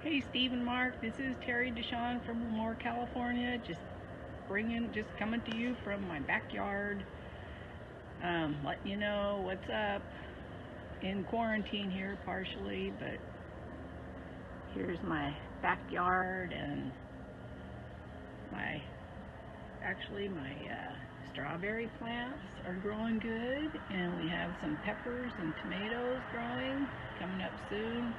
Hey Steve and Mark, this is Terri Deshawn from Lemoore, California. Just coming to you from my backyard. Letting you know what's up. In quarantine here partially, but here's my backyard and my strawberry plants are growing good, and we have some peppers and tomatoes growing coming up soon.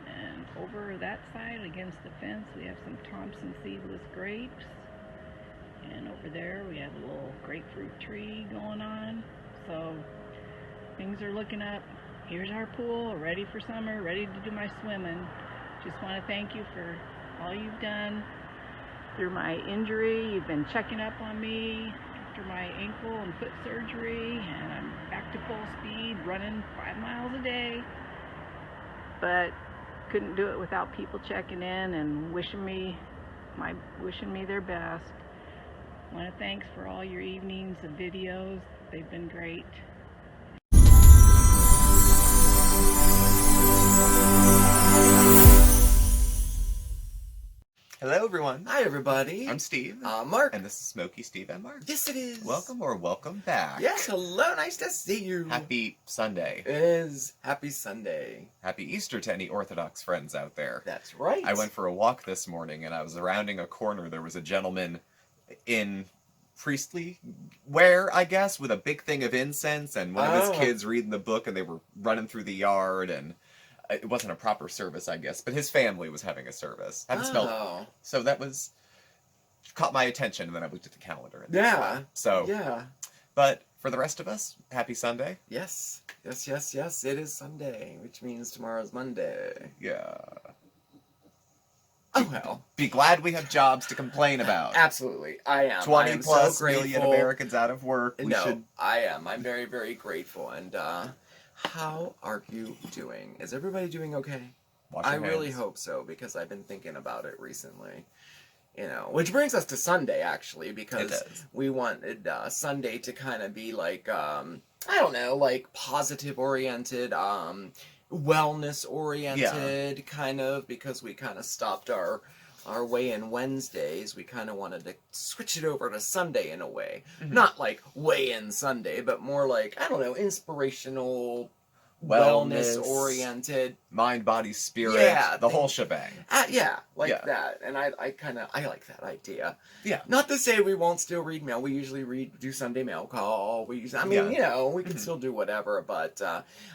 And over that side against the fence we have some Thompson seedless grapes, and over there we have a little grapefruit tree going on. So things are looking up. Here's our pool, ready for summer, ready to do my swimming. Just want to thank you for all you've done through my injury. You've been checking up on me after my ankle and foot surgery, and I'm back to full speed, running 5 miles a day. But couldn't do it without people checking in and wishing me their best. I want to thanks for all your evenings of videos. They've been great. Hello, everyone. Hi, everybody. I'm Steve. Mark. And this is SmokeySteveAndMarc. Yes, it is. Welcome or welcome back. Yes, hello. Nice to see you. Happy Sunday. It is. Happy Sunday. Happy Easter to any Orthodox friends out there. That's right. I went for a walk this morning, and I was rounding a corner. There was a gentleman in priestly wear, I guess, with a big thing of incense, and one of his kids reading the book, and they were running through the yard, and it wasn't a proper service, I guess, but his family was having a service. I haven't smelled. So that caught my attention, and then I looked at the calendar. And So, yeah. But for the rest of us, happy Sunday. Yes. Yes. It is Sunday, which means tomorrow's Monday. Yeah. Oh, well. Be glad we have jobs to complain about. Absolutely. I am. 20 I am plus so million Americans out of work. I am. I'm very, very grateful. And, how are you doing? Is everybody doing okay? I really hope so, because I've been thinking about it recently. You know, which brings us to Sunday, actually, because we wanted Sunday to kind of be like, I don't know, like positive-oriented, wellness-oriented, kind of, because we kind of stopped our weigh-in Wednesdays. We kind of wanted to switch it over to Sunday in a way. Mm-hmm. Not like weigh-in Sunday, but more like, I don't know, inspirational, wellness-oriented. Mind, body, spirit, the whole shebang. That. And I like that idea. Yeah. Not to say we won't still read mail. We usually do Sunday mail call. We can still do whatever, but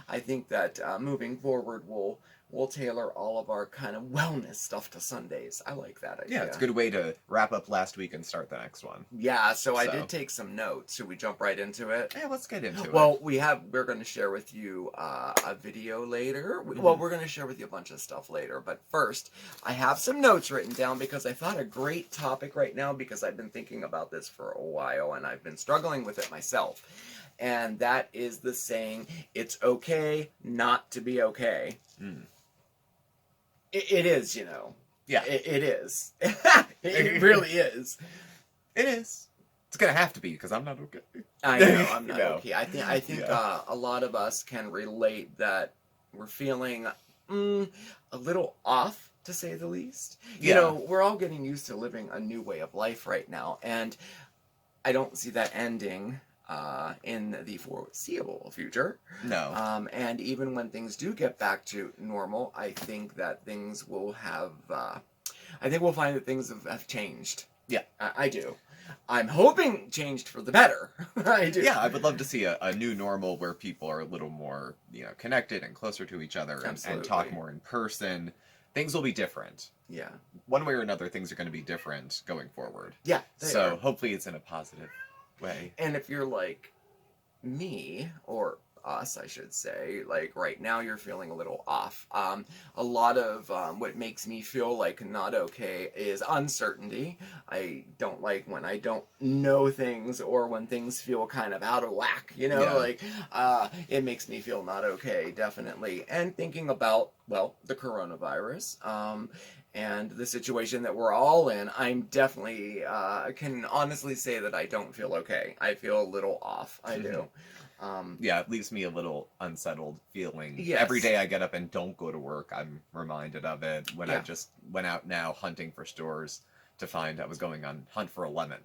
I think that moving forward, we'll tailor all of our kind of wellness stuff to Sundays. I like that idea. Yeah, it's a good way to wrap up last week and start the next one. Yeah, so I did take some notes. Should we jump right into it? Yeah, let's get into it. Well, we're going to share with you a video later. Well, we're going to share with you a bunch of stuff later. But first, I have some notes written down because I thought a great topic right now, because I've been thinking about this for a while and I've been struggling with it myself. And that is the saying, it's okay not to be okay. Mm. It is, you know. Yeah. It is. It really is. It is. It's going to have to be, because I'm not okay. I know, I'm not okay. I think a lot of us can relate that we're feeling a little off, to say the least. You know, we're all getting used to living a new way of life right now, and I don't see that ending in the foreseeable future. No. And even when things do get back to normal, I think that things will have, I think we'll find that things have changed. Yeah. I do. I'm hoping changed for the better. I do. Yeah, I would love to see a new normal where people are a little more, connected and closer to each other and talk more in person. Things will be different. Yeah. One way or another, things are going to be different going forward. Yeah. So hopefully it's in a positive way. And if you're like me, or us, I should say, like right now you're feeling a little off. A lot of what makes me feel like not okay is uncertainty. I don't like when I don't know things, or when things feel kind of out of whack, it makes me feel not okay, definitely. And thinking about, the coronavirus, and the situation that we're all in, I'm definitely, can honestly say that I don't feel okay. I feel a little off. I do. Yeah, it leaves me a little unsettled feeling. Yes. Every day I get up and don't go to work, I'm reminded of it. When I Yeah. just went out now hunting for stores to find I was going on hunt for a lemon.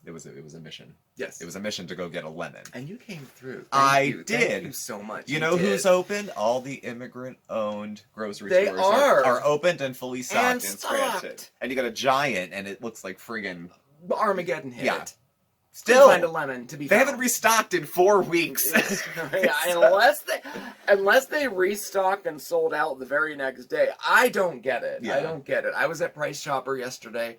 It was a mission. Yes. It was a mission to go get a lemon. And you came through. I Thank did. you so much. You know who's open? All the immigrant-owned grocery They stores are opened and fully stocked And in stocked. Scranton. And you got a Giant, and it looks like friggin' Armageddon hit. Yeah. Still Still, find a lemon to be they found. haven't restocked in 4 weeks. Yeah, unless they restocked and sold out the very next day. I don't get it. Yeah. I don't get it. I was at Price Chopper yesterday.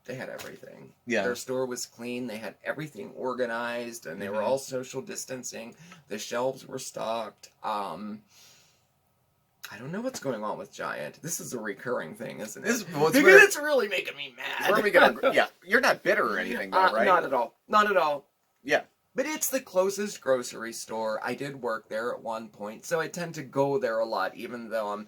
They had everything. Yeah. Their store was clean. They had everything organized, and they were all social distancing. The shelves were stocked. I don't know what's going on with Giant. This is a recurring thing, isn't it? Well, because it's really making me mad. Where are we gonna? Yeah, you're not bitter or anything, though, right? Not at all. Not at all. Yeah. But it's the closest grocery store. I did work there at one point, so I tend to go there a lot, even though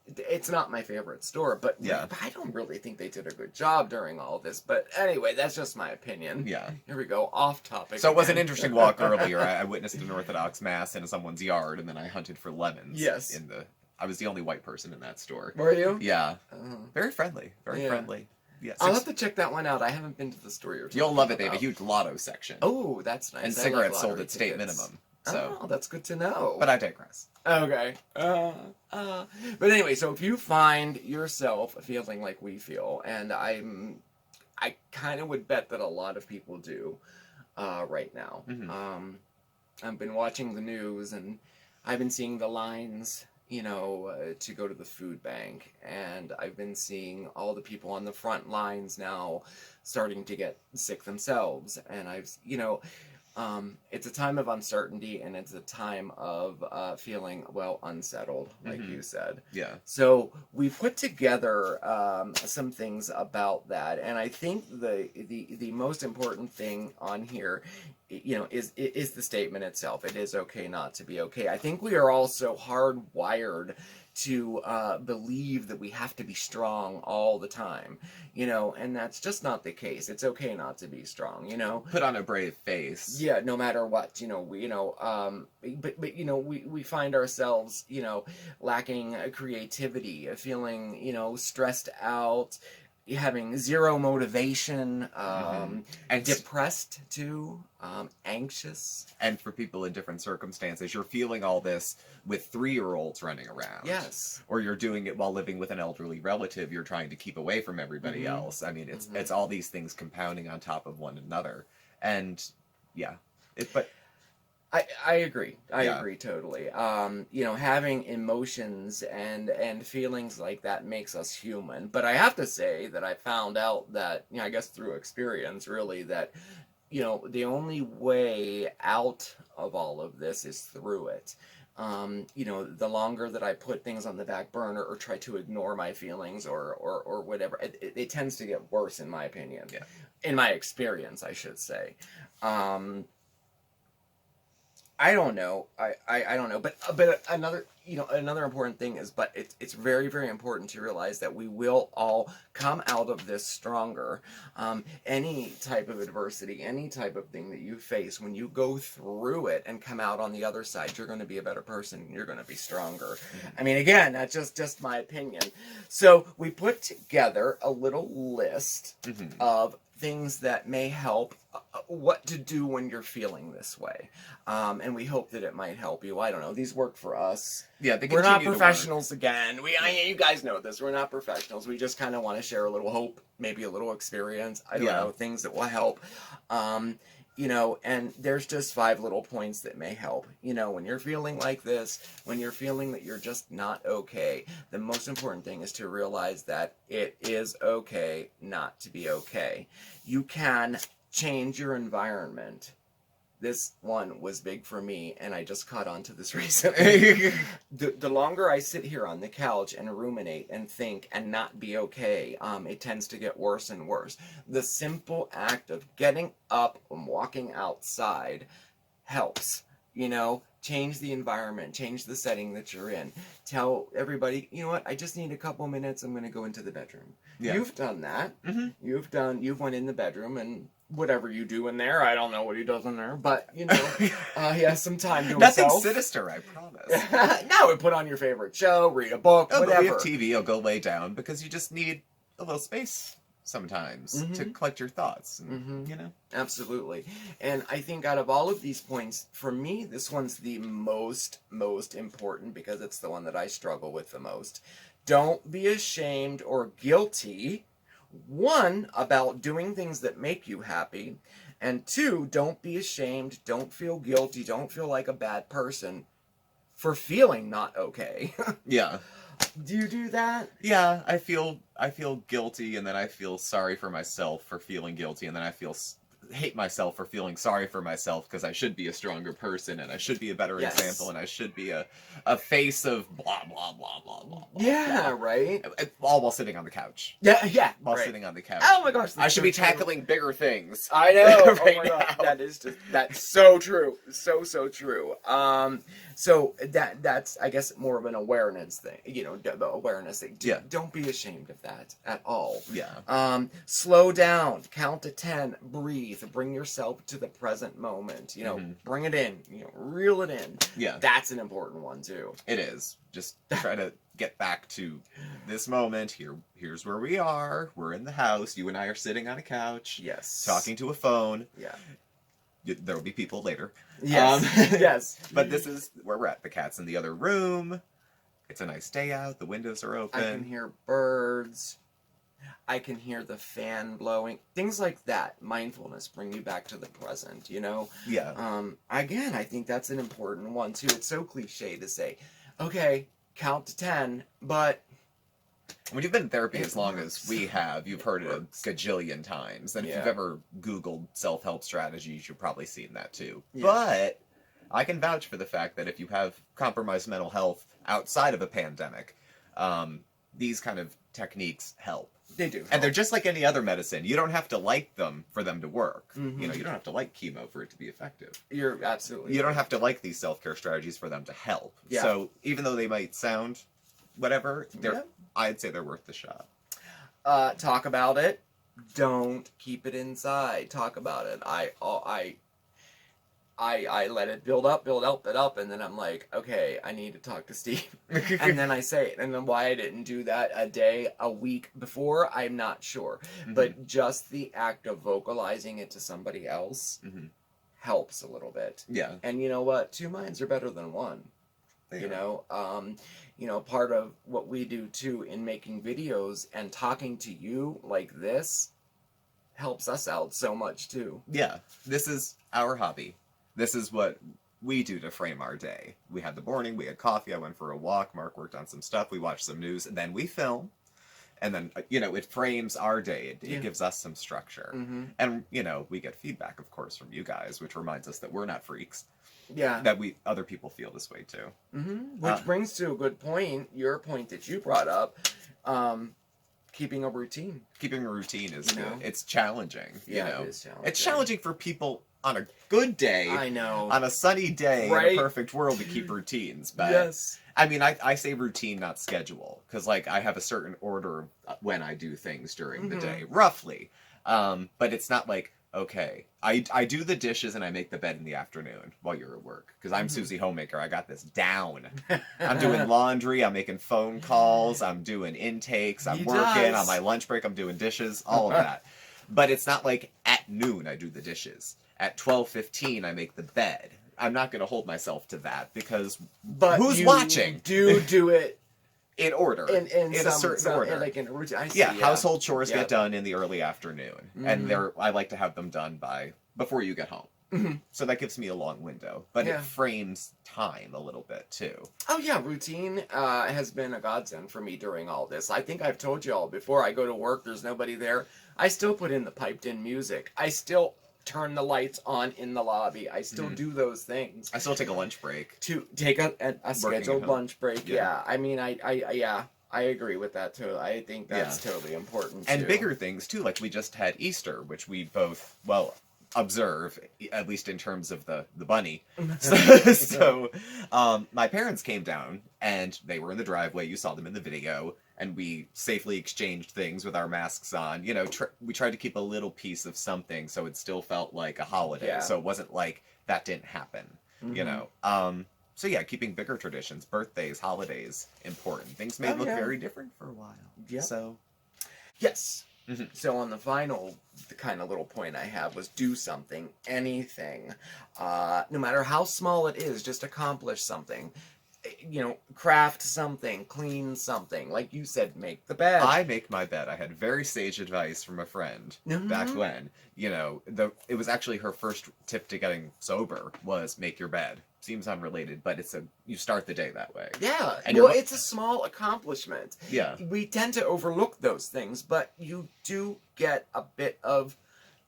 it's not my favorite store. But Yeah. I don't really think they did a good job during all this. But anyway, that's just my opinion. Yeah. Here we go, off topic. So it was an again. interesting walk earlier. I witnessed an Orthodox Mass in someone's yard, and then I hunted for lemons. Yes. I was the only white person in that store. Were you? Yeah. Oh. Very friendly. Very Yeah. friendly. Yeah. I'll have to check that one out. I haven't been to the store you're You'll talking love it. They have a about. huge lotto section. Oh, that's nice. And I like cigarettes sold lottery at state tickets. minimum. So, Oh, that's good to know. but I digress. Okay. But anyway, so if you find yourself feeling like we feel, and I kind of would bet that a lot of people do right now. Mhm. I've been watching the news, and I've been seeing the lines, to go to the food bank, and I've been seeing all the people on the front lines now starting to get sick themselves, and it's a time of uncertainty, and it's a time of feeling, unsettled, like Mhm. you said. Yeah. So we put together some things about that, and I think the most important thing on here, is the statement itself. It is okay not to be okay. I think we are all so hardwired to believe that we have to be strong all the time, and that's just not the case. It's okay not to be strong, Put on a brave face. Yeah, no matter what, we find ourselves, lacking creativity, feeling, stressed out, having zero motivation, And depressed too, anxious. And for people in different circumstances, you're feeling all this with 3-year-olds running around. Yes. Or you're doing it while living with an elderly relative you're trying to keep away from everybody else. I mean, it's all these things compounding on top of one another. And yeah, but I agree. I Yeah. agree totally. Having emotions and feelings like that makes us human. But I have to say that I found out that, I guess through experience really, that, the only way out of all of this is through it. The longer that I put things on the back burner or try to ignore my feelings or whatever, it tends to get worse, in my opinion. Yeah. In my experience, I should say. I don't know. I don't know. But another important thing is, but it's very, very important to realize that we will all come out of this stronger. Any type of adversity, any type of thing that you face, when you go through it and come out on the other side, you're going to be a better person. You're going to be stronger. I mean, again, that's just my opinion. So we put together a little list of things that may help, what to do when you're feeling this way. And we hope that it might help you. I don't know. These work for us. yeah, they We're not continue to work. professionals again. You guys know this. We're not professionals. We just kind of want to share a little hope, maybe a little experience. I don't Yeah. know, things that will help. And there's just 5 little points that may help. When you're feeling like this, when you're feeling that you're just not okay, the most important thing is to realize that it is okay not to be okay. You can change your environment. This one was big for me, and I just caught on to this recently. The longer I sit here on the couch and ruminate and think and not be okay, it tends to get worse and worse. The simple act of getting up and walking outside helps. Change the environment, change the setting that you're in. Tell everybody, you know what, I just need a couple minutes, I'm going to go into the bedroom. Yeah. You've done that. You've went in the bedroom and whatever you do in there. I don't know what he does in there, but he has some time to Nothing himself. sinister, I promise. No, put on your favorite show, read a book, Oh, whatever. but we have TV, you'll go lay down because you just need a little space sometimes to collect your thoughts, and, Absolutely. And I think out of all of these points, for me, this one's the most important because it's the one that I struggle with the most. Don't be ashamed or guilty, one, about doing things that make you happy, and two, don't be ashamed, don't feel guilty, don't feel like a bad person for feeling not okay. Yeah. Do you do that? Yeah, I feel guilty, and then I feel sorry for myself for feeling guilty, and then I hate myself for feeling sorry for myself because I should be a stronger person, and I should be a better example, and I should be a face of blah blah blah blah blah. Yeah, right. All while sitting on the couch. Yeah. While sitting on the couch. Oh my gosh, I should be tackling bigger things. I know. Right Oh my gosh, now. that's so true. So true. So that's I guess more of an awareness thing. The awareness thing. Yeah. Don't be ashamed of that at all. Yeah. Slow down. Count to 10. Breathe. Bring yourself to the present moment. Bring it in. Reel it in. Yeah. That's an important one too. It is. Just try to get back to this moment. Here's where we are. We're in the house. You and I are sitting on a couch. Yes. Talking to a phone. Yeah. There will be people later. Yes. Yes. But this is where we're at. The cat's in the other room. It's a nice day out. The windows are open. I can hear birds. I can hear the fan blowing. Things like that. Mindfulness bring you back to the present, Yeah. Again, I think that's an important one, too. It's so cliche to say, okay, count to 10, but... When you've been in therapy as long as we have, you've heard it a gajillion times. And if Yeah. you've ever Googled self-help strategies, you've probably seen that too. Yeah. But I can vouch for the fact that if you have compromised mental health outside of a pandemic, these kind of techniques help. They do. And they're just like any other medicine. You don't have to like them for them to work. Mhm. You don't have to like chemo for it to be effective. You're absolutely You don't right. have to like these self-care strategies for them to help. Yeah. So even though they might sound whatever, Yeah. I'd say they're worth the shot. Talk about it. Don't keep it inside. Talk about it. I let it build up, and then I'm like, okay, I need to talk to Steve. And then I say it. And then why I didn't do that a week before, I'm not sure. Mhm. But just the act of vocalizing it to somebody else Mhm. helps a little bit. Yeah. And you know what? Two minds are better than one. They You are. know, part of what we do too in making videos and talking to you like this helps us out so much too. Yeah. This is our hobby. This is what we do to frame our day. We had the morning, we had coffee, I went for a walk, Mark worked on some stuff, we watched some news, and then we film. And then, it frames our day. It gives us some structure. Mm-hmm. And, we get feedback, of course, from you guys, which reminds us that we're not freaks. Yeah. That other people feel this way, too. Mm-hmm. Which brings to a good point, your point that you brought up, keeping a routine. Keeping a routine is good. know? It's challenging, Yeah, it is challenging. It's challenging for people on a good day, I know. on a sunny day, Right? in a perfect world to keep routines. But Yes. I mean, I say routine, not schedule, because I have a certain order of when I do things during the day, roughly. But it's not like, okay, I do the dishes and I make the bed in the afternoon while you're at work, because I'm Susie Homemaker. I got this down. I'm doing laundry. I'm making phone calls. I'm doing intakes. I'm He working does. on my lunch break. I'm doing dishes. All of that. But it's not like at noon I do the dishes. At 12:15 I make the bed. I'm not going to hold myself to that because But who's you watching? do it In order. in a certain order. like in a routine. I see, Yeah, household chores Yeah. get done in the early afternoon. And I like to have them done before you get home. Mhm. So that gives me a long window. But Yeah. it frames time a little bit too. Oh yeah, routine has been a godsend for me during all this. I think I've told you all before. I go to work, there's nobody there. I still put in the piped-in music. I still turn the lights on in the lobby. I still do those things. I still take a lunch break. To take a at scheduled home. lunch break. Yeah. Yeah. I mean, I agree with that too. I think that's totally important And too. bigger things too, like we just had Easter, which we both, observe, at least in terms of the bunny. So my parents came down and they were in the driveway. You saw them in the video, and we safely exchanged things with our masks on. You know, we tried to keep a little piece of something so it still felt like a holiday. Yeah. So it wasn't like that didn't happen, you know. So yeah, keeping bigger traditions, birthdays, holidays, important. Things may look very different for a while. Yeah. So, yes. So on the kind of little point I have was do something, anything, no matter how small it is, just accomplish something. You know, craft something, clean something. Like you said, make the bed. I make my bed. I had very sage advice from a friend back when. You know, it was actually her first tip to getting sober was make your bed. Seems unrelated, but you start the day that way. Yeah, and it's a small accomplishment. Yeah. We tend to overlook those things, but you do get a bit of,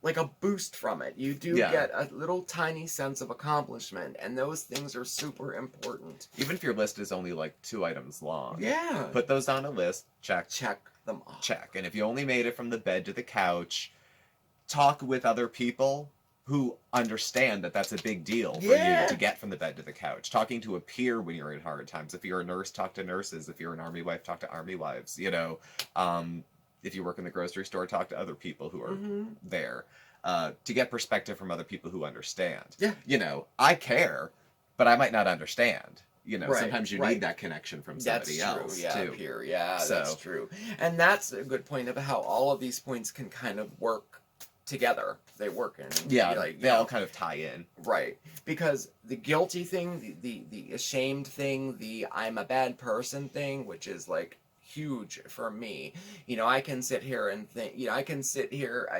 like, a boost from it. You do get a little tiny sense of accomplishment, and those things are super important. Even if your list is only like 2 items long. Yeah. Put those on a list, check them off. Check. And if you only made it from the bed to the couch, talk with other people who understand that that's a big deal for you to get from the bed to the couch. Talking to a peer when you're in hard times. If you're a nurse, talk to nurses. If you're an army wife, talk to army wives. You know, if you work in the grocery store, talk to other people who are there. To get perspective from other people who understand. Yeah. You know, I care, but I might not understand. You know, sometimes you need that connection from somebody else, too. Peer. Yeah, that's true. And that's a good point of how all of these points can kind of work together. They work in. Yeah, like, they all kind of tie in. Right. Because the guilty thing, the ashamed thing, the I'm a bad person thing, which is like huge for me. You know, I can sit here and think, you know,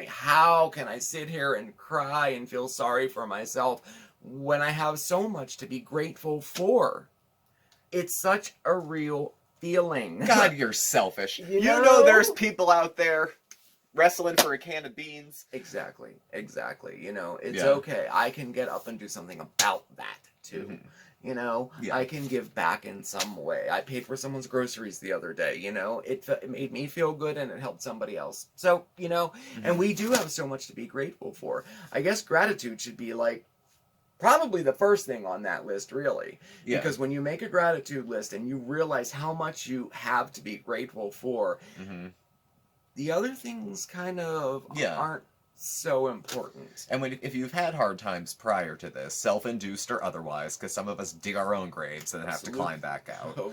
how can I sit here and cry and feel sorry for myself when I have so much to be grateful for? It's such a real feeling. God, you're selfish. You know there's people out there wrestling for a can of beans. Exactly. You know, it's okay. I can get up and do something about that, too. You know, I can give back in some way. I paid for someone's groceries the other day, you know. It made me feel good and it helped somebody else. So, you know, and we do have so much to be grateful for. I guess gratitude should be like probably the first thing on that list, really. Yeah. Because when you make a gratitude list and you realize how much you have to be grateful for, the other things kind of aren't so important. And if you've had hard times prior to this, self-induced or otherwise, because some of us dig our own graves and then have to climb back out.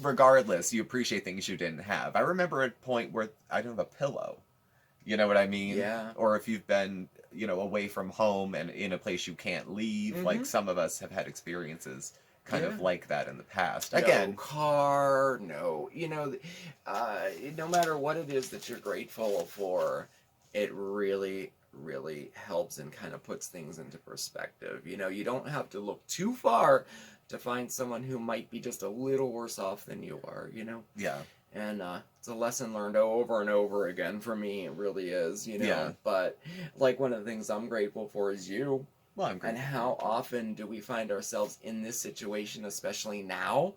Regardless, you appreciate things you didn't have. I remember a point where I didn't have a pillow. You know what I mean? Yeah. Or if you've been, you know, away from home and in a place you can't leave, like some of us have had experiences kind of like that in the past. Again, no car, no, you know, no matter what it is that you're grateful for, it really, really helps and kind of puts things into perspective. You know, you don't have to look too far to find someone who might be just a little worse off than you are, you know? Yeah. And it's a lesson learned over and over again for me. It really is, you know? Yeah. But, like, one of the things I'm grateful for is you. Well, I'm grateful. And how often do we find ourselves in this situation, especially now,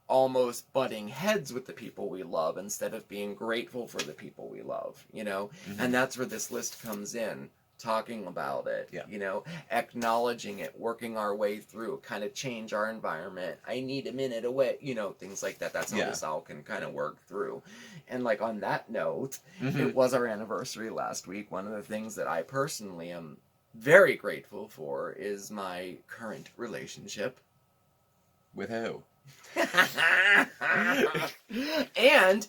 almost butting heads with the people we love instead of being grateful for the people we love, you know? And that's where this list comes in. Talking about it, you know, acknowledging it, working our way through, kind of change our environment. I need a minute away, you know, things like that. That's how this all can kind of work through. And like on that note, it was our anniversary last week. One of the things that I personally am very grateful for is my current relationship. With who? And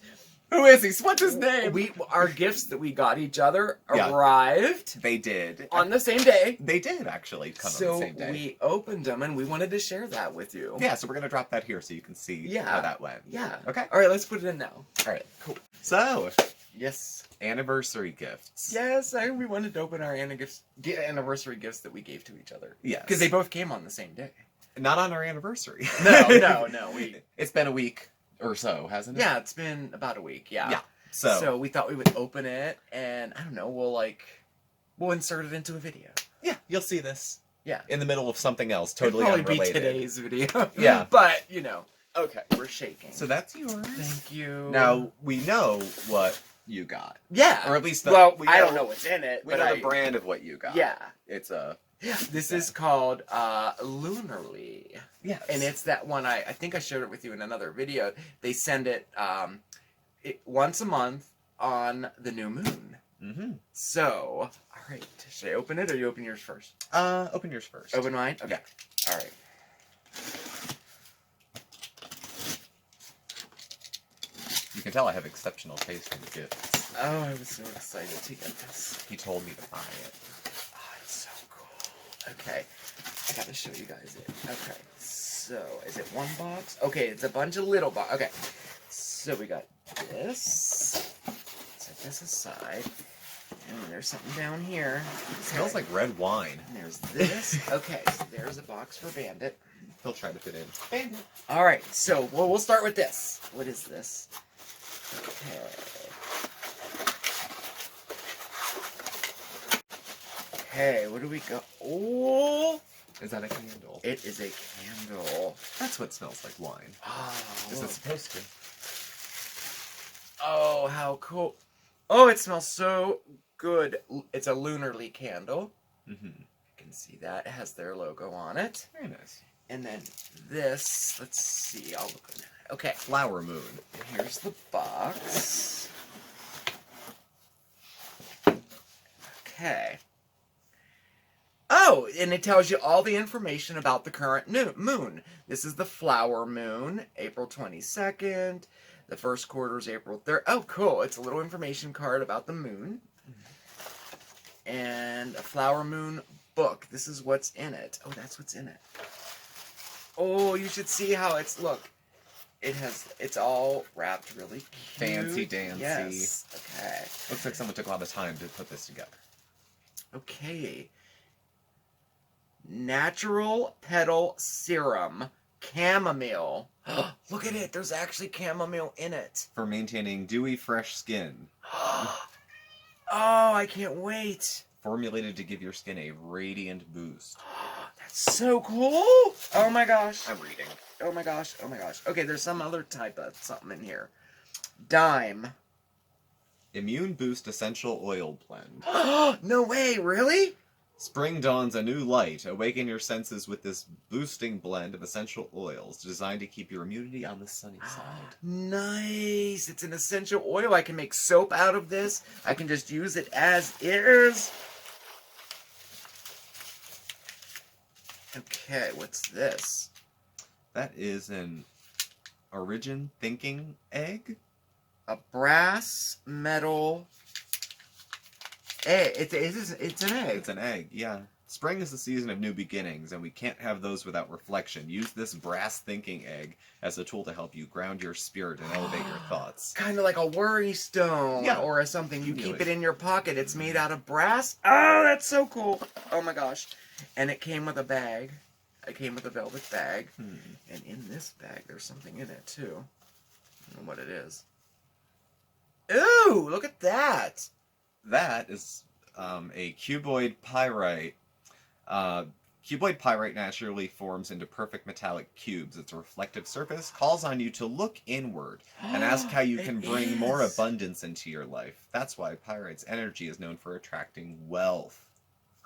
who is he? What's his name? Our gifts that we got each other arrived. They did. On the same day. They did actually come on the same day. So we opened them and we wanted to share that with you. Yeah, so we're going to drop that here so you can see how that went. Yeah. Okay. All right, let's put it in now. All right, cool. So, yes. Anniversary gifts. Yes, we wanted to open our anniversary gifts that we gave to each other. Yes. Because they both came on the same day. Not on our anniversary. No. It's been a week or so, hasn't it? Yeah, it's been about a week, yeah. So we thought we would open it, and I don't know, we'll insert it into a video. Yeah, you'll see this. Yeah. In the middle of something else, totally It'll unrelated. Probably be today's video. Yeah. But, you know, okay, we're shaking. So that's yours. Thank you. Now, we know what you got. Yeah. Or at least I don't know what's in it. We know the brand of what you got. Yeah. It's a This is called Lunarly. Yes. And it's that one, I think I showed it with you in another video. They send it, once a month on the new moon. Mm-hmm. So, alright, should I open it or you open yours first? Open yours first. Open mine? Okay. Yeah. Alright. You can tell I have exceptional taste in gifts. Oh, I was so excited to get this. He told me to buy it. Oh, it's so cool. Okay, I gotta show you guys it. Okay, so is it one box? Okay, it's a bunch of little boxes. Okay, so we got this. Set this aside. And there's something down here. It smells like red wine. And there's this. Okay, so there's a box for Bandit. He'll try to fit in. Bandit. All right, so we'll start with this. What is this? Okay. Okay, what do we got? Oh, Is that a candle? it is a candle. That's what smells like wine. Oh, Is it supposed to? oh, how cool. Oh, it smells so good. It's a Lunarly candle. Mm-hmm. You can see that. It has their logo on it. Very nice. And then this, let's see, I'll look at it. Okay, Flower moon. here's the box. Okay. Oh, and it tells you all the information about the current moon. This is the flower moon, April 22nd. The first quarter is April 3rd. Oh, cool. It's a little information card about the moon. And a flower moon book. This is what's in it. Oh, that's what's in it. Oh, you should see how look. It's all wrapped really cute. Fancy dancy. Yes. Okay. Looks like someone took a lot of time to put this together. Okay. Natural petal serum. Chamomile. Look at it. There's actually chamomile in it. For maintaining dewy, fresh skin. Oh, I can't wait. Formulated to give your skin a radiant boost. That's so cool. Oh my gosh. I'm reading. Oh my gosh. Oh my gosh. Okay, there's some other type of something in here. Dime. Immune Boost Essential Oil Blend. No way, really? Spring dawns a new light. Awaken your senses with this boosting blend of essential oils designed to keep your immunity on the sunny side. Nice. It's an essential oil. I can make soap out of this. I can just use it as is. Okay, what's this? That is an Origin Thinking Egg. A brass metal egg. It's an egg. It's an egg, yeah. Spring is the season of new beginnings, and we can't have those without reflection. Use this brass thinking egg as a tool to help you ground your spirit and elevate your thoughts. Kind of like a worry stone, Yeah. or something. You Really. keep it in your pocket. It's made out of brass. Oh, that's so cool. Oh my gosh. And it came with a bag. It came with a velvet bag. And in this bag, there's something in it, too. I don't know what it is. Ooh, look at that. That is a cuboid pyrite. Cuboid pyrite naturally forms into perfect metallic cubes. Its reflective surface calls on you to look inward and ask how you can It bring more is. abundance into your life. That's why pyrite's energy is known for attracting wealth.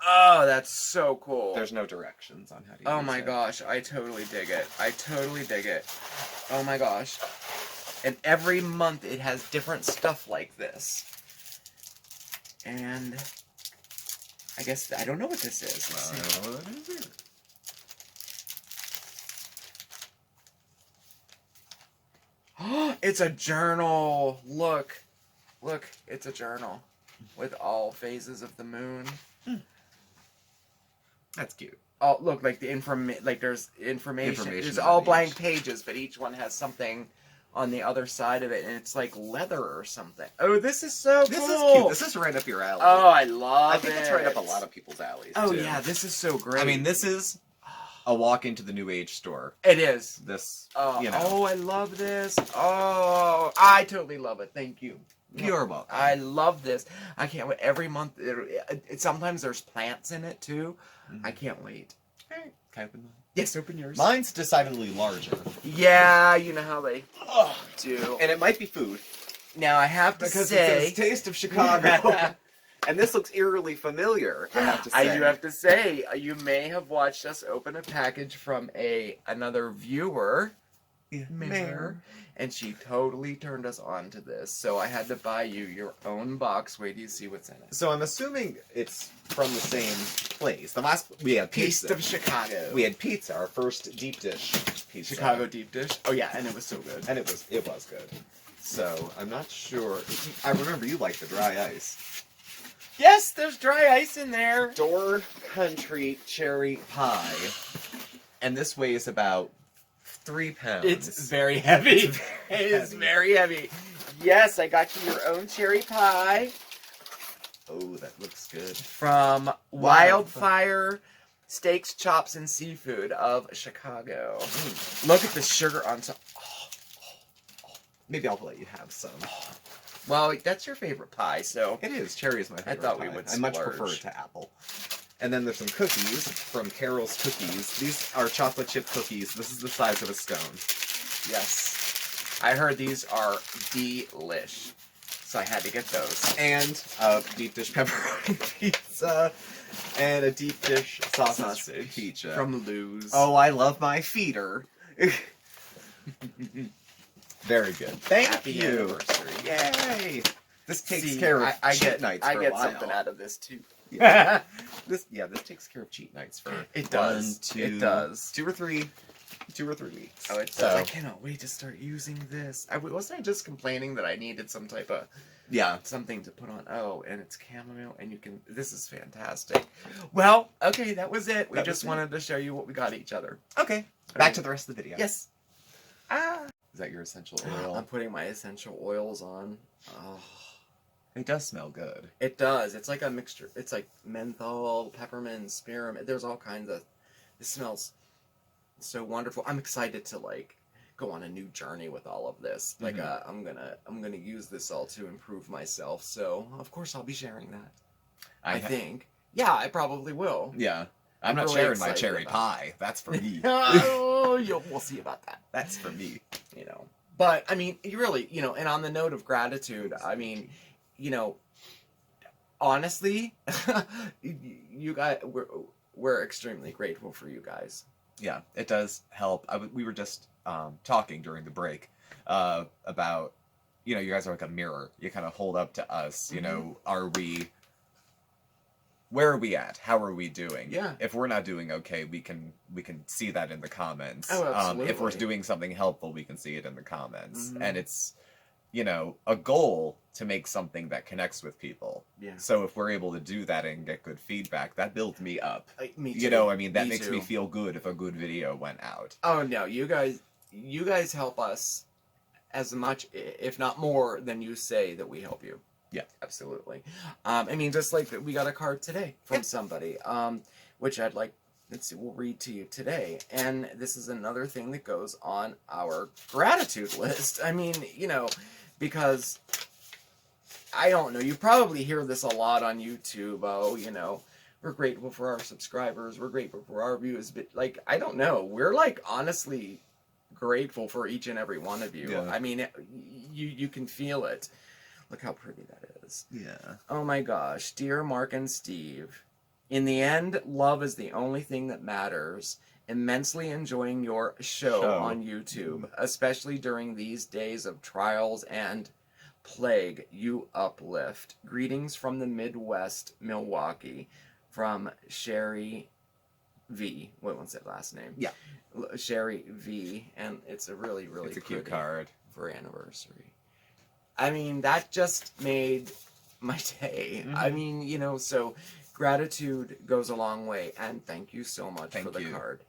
Oh, that's so cool. There's no directions on how to Oh use my it. gosh, I totally dig it. I totally dig it. Oh my gosh. And every month it has different stuff like this. And I guess I don't know what this is. Let's I see. don't know what that is either. It's a journal. Look. Look, it's a journal with all phases of the moon. That's cute. Oh, look, like there's information. There's Information all on blank each. pages, but each one has something on the other side of it, and it's like leather or something. Oh, this is so This cool. is cute. This is right up your alley. Oh, I love it. I think it's right up a lot of people's alleys, Oh too. yeah, this is so great. I mean, this is a walk into the New Age store. it is. This, Oh, you know. oh, I love this. Oh, I totally love it. Thank you. You're welcome. I love this. I can't wait. Every month, sometimes there's plants in it too. I can't wait. Can I open mine? Yes, open yours. Mine's decidedly larger. Yeah, you know how they do. And it might be food. Now I have to Because say, it says Taste of Chicago. And this looks eerily familiar, I have to say. I do have to say, you may have watched us open a package from another viewer, Yeah, Mayor, and she totally turned us on to this. So I had to buy you your own box. Wait till you see what's in it. So I'm assuming it's from the same place. The last we had Taste pizza. of Chicago. We had pizza, our first deep dish pizza. Chicago deep dish. Oh yeah, and it was so good. And it was good. So I'm not sure. I remember you liked the dry ice. Yes, there's dry ice in there. Door Country cherry pie. And this weighs about 3 pounds. It's very heavy. It is very heavy. Yes, I got you your own cherry pie. Oh, that looks good. From Wildfire Steaks, Chops, and Seafood of Chicago. Look at the sugar on top. Maybe I'll let you have some. Well, that's your favorite pie, so... It is. Cherry is my favorite thought pie. we would I much splurge. prefer it to apple. And then there's some cookies from Carol's Cookies. These are chocolate chip cookies. This is the size of a stone. Yes. I heard these are delish. So I had to get those. And a deep dish pepperoni pizza. And a deep dish sausage pizza. From Lou's. Oh, I love my feeder. Very good. Thank Happy you. anniversary. Yay! This takes care of cheat nights for I a get while. something out of this too. Yeah. This takes care of cheat nights for It does. 2 or 3 weeks. Oh, it does. So, I cannot wait to start using this. Wasn't I just complaining that I needed some type of yeah. something to put on? Oh, and it's chamomile, and you can. This is fantastic. Well, okay, that was it. We That just was it. wanted to show you what we got each other. Okay. Back to the rest of the video. Yes. Ah. Is that your essential I'm oil? putting my essential oils on. Oh, It does smell good. it does. It's like a mixture. It's like menthol, peppermint, spearmint. There's all kinds of. It smells so wonderful. I'm excited to like go on a new journey with all of this. Like I'm gonna use this all to improve myself. So of course I'll be sharing that. I think. Yeah, I probably will. Yeah. I'm not really sharing my excited cherry about pie. That's for me. We'll see about that. That's for me. You know. But I mean, you really, and on the note of gratitude, I mean, honestly, you guys, we're extremely grateful for you guys. Yeah, it does help. We were just talking during the break about, you guys are like a mirror. You kind of hold up to us. Where are we at? How are we doing? Yeah. If we're not doing okay, we can see that in the comments. Oh, absolutely. If we're doing something helpful, we can see it in the comments. Mhm. And it's, a goal to make something that connects with people. Yeah. So if we're able to do that and get good feedback, that builds me up. Me too. That makes too. me feel good if a good video went out. Oh no, you guys help us as much, if not more, than you say that we help you. Yeah, absolutely. I mean, just like we got a card today from somebody, which I'd like. Let's see, we'll read to you today, and this is another thing that goes on our gratitude list. I mean, because I don't know. You probably hear this a lot on YouTube. Oh, we're grateful for our subscribers. We're grateful for our views, but like, I don't know. We're like honestly grateful for each and every one of you. Yeah. I mean, you can feel it. Look how pretty that is. Yeah. Oh my gosh. Dear Mark and Steve, in the end, love is the only thing that matters. Immensely enjoying your show on YouTube, especially during these days of trials and plague. You uplift. Greetings from the Midwest, Milwaukee, from Sherry V. What's that last name? Yeah. Sherry V. And it's a really, really It's a cute card. For anniversary. I mean, that just made my day. Mm-hmm. I mean, so gratitude goes a long way. And thank you so much for the card.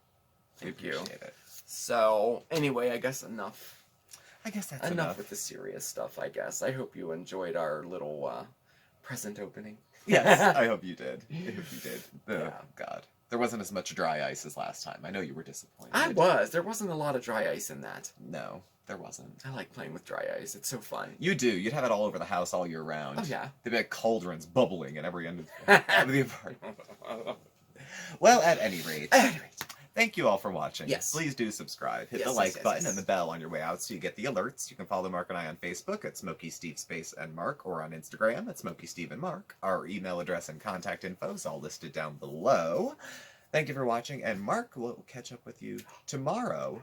Thank you. Appreciate it. So, anyway, I guess enough. I guess that's Enough with the serious stuff, I guess. I hope you enjoyed our little present opening. Yes, I hope you did. I hope you did. Oh, Yeah. God. There wasn't as much dry ice as last time. I know you were disappointed. I was. There wasn't a lot of dry ice in that. No, there wasn't. I like playing with dry ice. It's so fun. You do. You'd have it all over the house all year round. Oh, yeah. There'd be like cauldrons bubbling at every end of the apartment. Well, at any rate, thank you all for watching. Yes. Please do subscribe. Hit Yes, the yes, like yes, button yes. and the bell on your way out so you get the alerts. You can follow Mark and I on Facebook at SmokeySteveAndMarc or on Instagram at SmokeySteveAndMarc. Our email address and contact info is all listed down below. Thank you for watching, and Mark will catch up with you tomorrow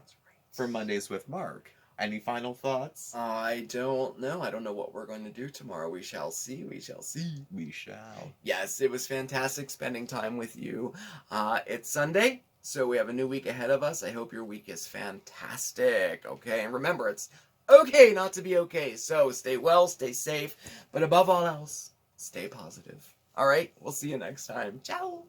for Mondays with Mark. Any final thoughts? I don't know. I don't know what we're going to do tomorrow. We shall see. We shall see. We shall. Yes, it was fantastic spending time with you. It's Sunday, so we have a new week ahead of us. I hope your week is fantastic, okay? And remember, it's okay not to be okay. So stay well, stay safe, but above all else, stay positive. All right? We'll see you next time. Ciao!